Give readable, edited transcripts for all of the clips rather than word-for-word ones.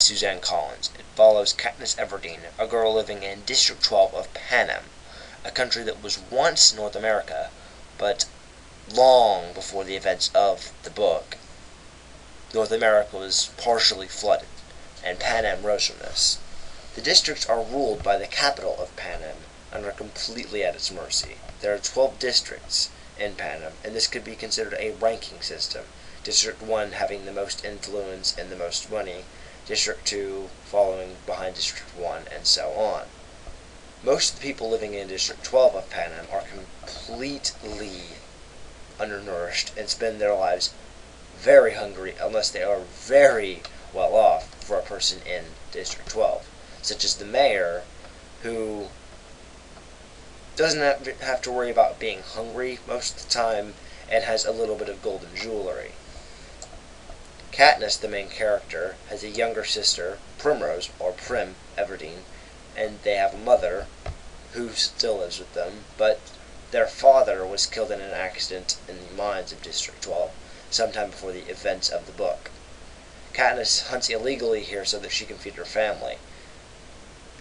Suzanne Collins. It follows Katniss Everdeen, a girl living in District 12 of Panem, a country that was once North America, but long before the events of the book, North America was partially flooded, and Panem rose from this. The districts are ruled by the capital of Panem and are completely at its mercy. There are 12 districts in Panem, and this could be considered a ranking system. District 1 having the most influence and the most money, District 2 following behind District 1, and so on. Most of the people living in District 12 of Panem are completely undernourished and spend their lives very hungry unless they are very well off for a person in District 12, such as the mayor, who doesn't have to worry about being hungry most of the time and has a little bit of golden jewelry. Katniss, the main character, has a younger sister, Primrose, or Prim Everdeen, and they have a mother who still lives with them, but their father was killed in an accident in the mines of District 12 sometime before the events of the book. Katniss hunts illegally here so that she can feed her family.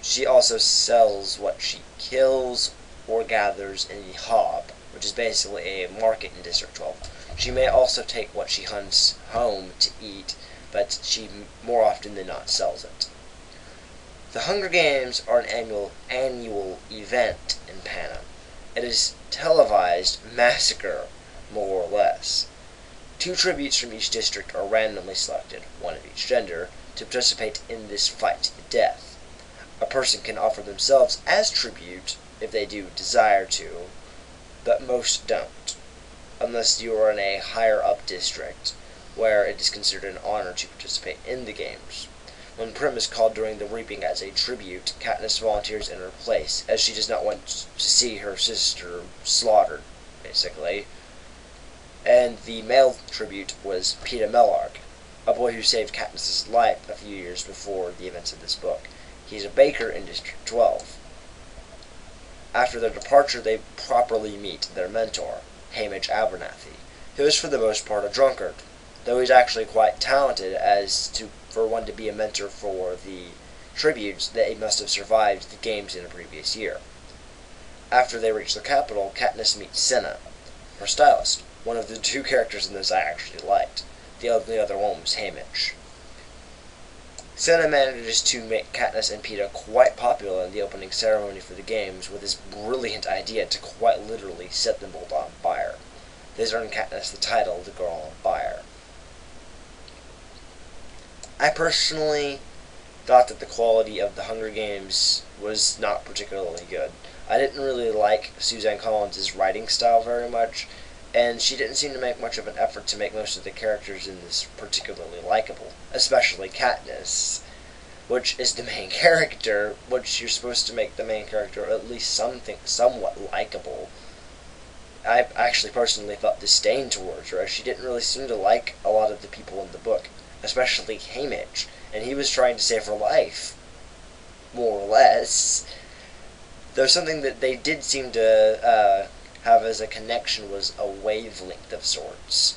She also sells what she kills or gathers in the Hob, which is basically a market in District 12. She may also take what she hunts home to eat, but she more often than not sells it. The Hunger Games are an annual event in Panem. It is televised massacre, more or less. 2 tributes from each district are randomly selected, one of each gender, to participate in this fight to the death. A person can offer themselves as tribute if they do desire to, but most don't, unless you are in a higher up district, where it is considered an honor to participate in the games. When Prim is called during the reaping as a tribute, Katniss volunteers in her place, as she does not want to see her sister slaughtered, basically. And the male tribute was Peeta Mellark, a boy who saved Katniss's life a few years before the events of this book. He's a baker in District 12. After their departure, they properly meet their mentor, Haymitch Abernathy, who is for the most part a drunkard, though he's actually quite talented for one to be a mentor for the tributes. They must have survived the games in a previous year. After they reach the capital, Katniss meets Cinna, her stylist, one of the 2 characters in this I actually liked. The only other one was Haymitch. Cinna manages to make Katniss and Peeta quite popular in the opening ceremony for the games with his brilliant idea to quite literally set them both on fire. This earned Katniss the title, the Girl on Fire. I personally thought that the quality of the Hunger Games was not particularly good. I didn't really like Suzanne Collins' writing style very much, and she didn't seem to make much of an effort to make most of the characters in this particularly likable, especially Katniss, which is the main character, which you're supposed to make the main character at least somewhat likable. I actually personally felt disdain towards her, as she didn't really seem to like a lot of the people in the book, especially Haymitch, and he was trying to save her life, more or less. There's something that they did seem to have as a connection was a wavelength of sorts.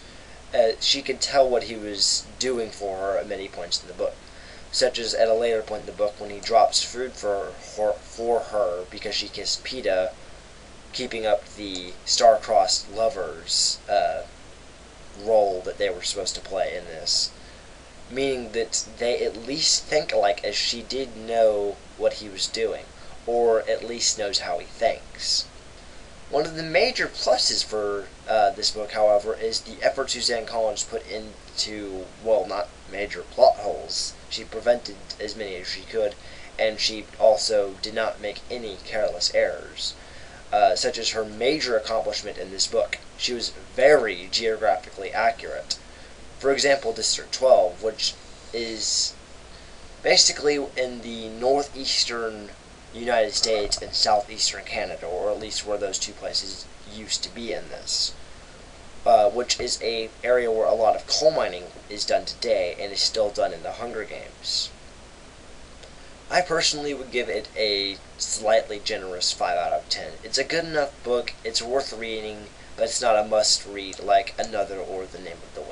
She could tell what he was doing for her at many points in the book, such as at a later point in the book when he drops food for her because she kissed Peeta, keeping up the star-crossed lovers role that they were supposed to play in this, meaning that they at least think alike, as she did know what he was doing, or at least knows how he thinks. One of the major pluses for this book, however, is the effort Suzanne Collins put into, well, not major plot holes. She prevented as many as she could, and she also did not make any careless errors, such as her major accomplishment in this book. She was very geographically accurate. For example, District 12, which is basically in the northeastern United States and southeastern Canada, or at least where those 2 places used to be in this, which is an area where a lot of coal mining is done today and is still done in the Hunger Games. I personally would give it a slightly generous 5 out of 10. It's a good enough book, it's worth reading, but it's not a must-read like Another or The Name of the